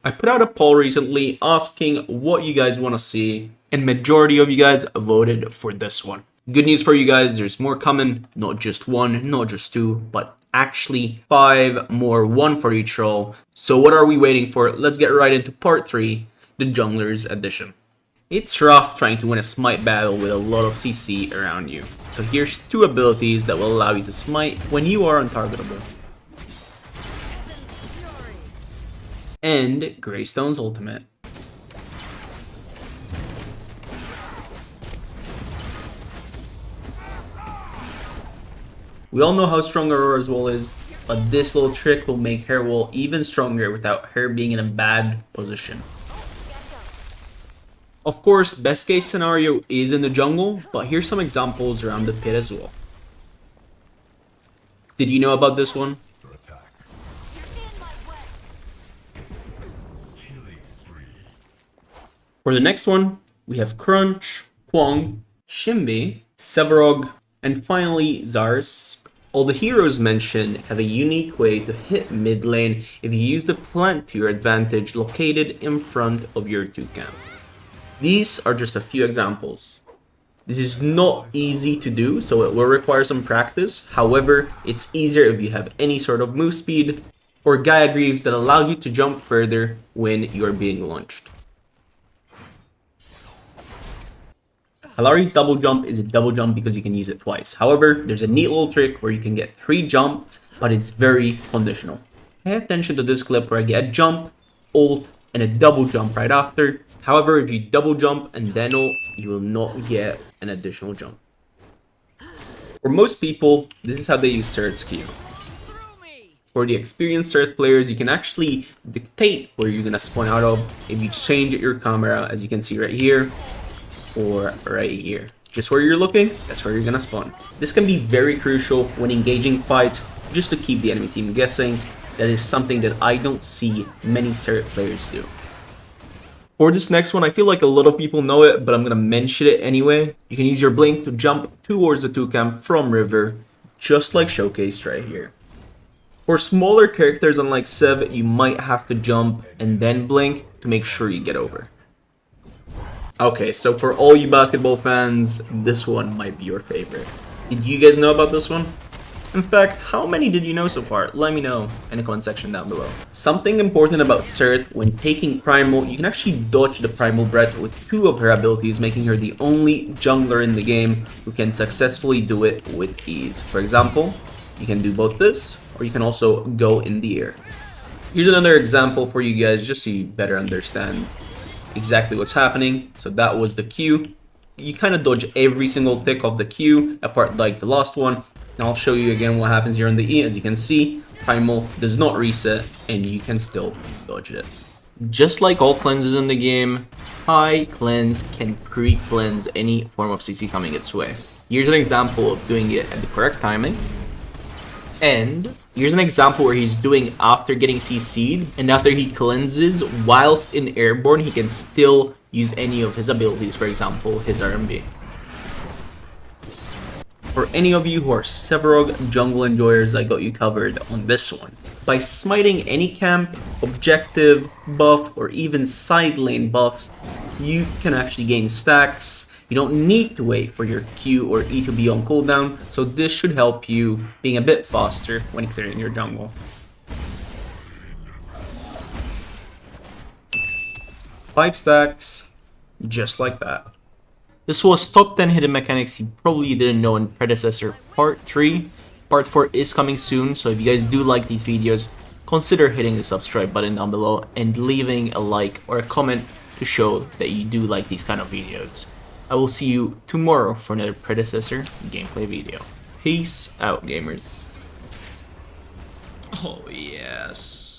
I put out a poll recently asking what you guys want to see, and majority of you guys voted for this one. Good news for you guys, there's more coming, not just one, not just two, but actually 5 more, one for each role. So what are we waiting for? Let's get right into part 3, the Jungler's edition. It's rough trying to win a smite battle with a lot of CC around you. So here's 2 abilities that will allow you to smite when you are untargetable. And Greystone's ultimate. We all know how strong Aurora's wall is, but this little trick will make her wall even stronger without her being in a bad position. Of course, best case scenario is in the jungle, but here's some examples around the pit as well. Did you know about this one? For the next one, we have Crunch, Kwang, Shimby, Sevarog, and finally Zars. All the heroes mentioned have a unique way to hit mid lane if you use the plant to your advantage located in front of your toucan. These are just a few examples. This is not easy to do, so it will require some practice. However, it's easier if you have any sort of move speed or Gaia Greaves that allow you to jump further when you're being launched. Kallari's double jump is a double jump because you can use it twice. However, there's a neat little trick where you can get 3 jumps, but it's very conditional. Pay attention to this clip where I get a jump, ult, and a double jump right after. However, if you double jump and then ult, you will not get an additional jump. For most people, this is how they use Serath's Q. For the experienced Serath players, you can actually dictate where you're going to spawn out of if you change your camera, as you can see right here, or right here. Just where you're looking, that's where you're gonna spawn. This can be very crucial when engaging fights, just to keep the enemy team guessing. That is something that I don't see many Serath players do. For this next one, I feel like a lot of people know it, but I'm gonna mention it anyway. You can use your blink to jump towards the toucan from river, just like showcased right here. For smaller characters unlike Sev, you might have to jump and then blink to make sure you get over. Okay, so for all you basketball fans, this one might be your favorite. Did you guys know about this one? In fact, how many did you know so far? Let me know in the comment section down below. Something important about Serath, when taking Primal, you can actually dodge the Primal Breath with 2 of her abilities, making her the only jungler in the game who can successfully do it with ease. For example, you can do both this, or you can also go in the air. Here's another example for you guys, just so you better understand exactly what's happening. So that was the Q. You kind of dodge every single tick of the Q, apart like the last one. And I'll show you again what happens here on the E. As you can see, Primal does not reset, and you can still dodge it. Just like all cleanses in the game, High Cleanse can pre-cleanse any form of CC coming its way. Here's an example of doing it at the correct timing. And here's an example where he's doing after getting CC'd, and after he cleanses, whilst in airborne, he can still use any of his abilities, for example, his RMB. For any of you who are Sevarog jungle enjoyers, I got you covered on this one. By smiting any camp, objective, buff, or even side lane buffs, you can actually gain stacks. You don't need to wait for your Q or E to be on cooldown, so this should help you being a bit faster when clearing your jungle. 5 stacks, just like that. This was top 10 hidden mechanics you probably didn't know in Predecessor Part 3. Part 4 is coming soon, so if you guys do like these videos, consider hitting the subscribe button down below and leaving a like or a comment to show that you do like these kind of videos. I will see you tomorrow for another Predecessor gameplay video. Peace out, gamers. Oh yes.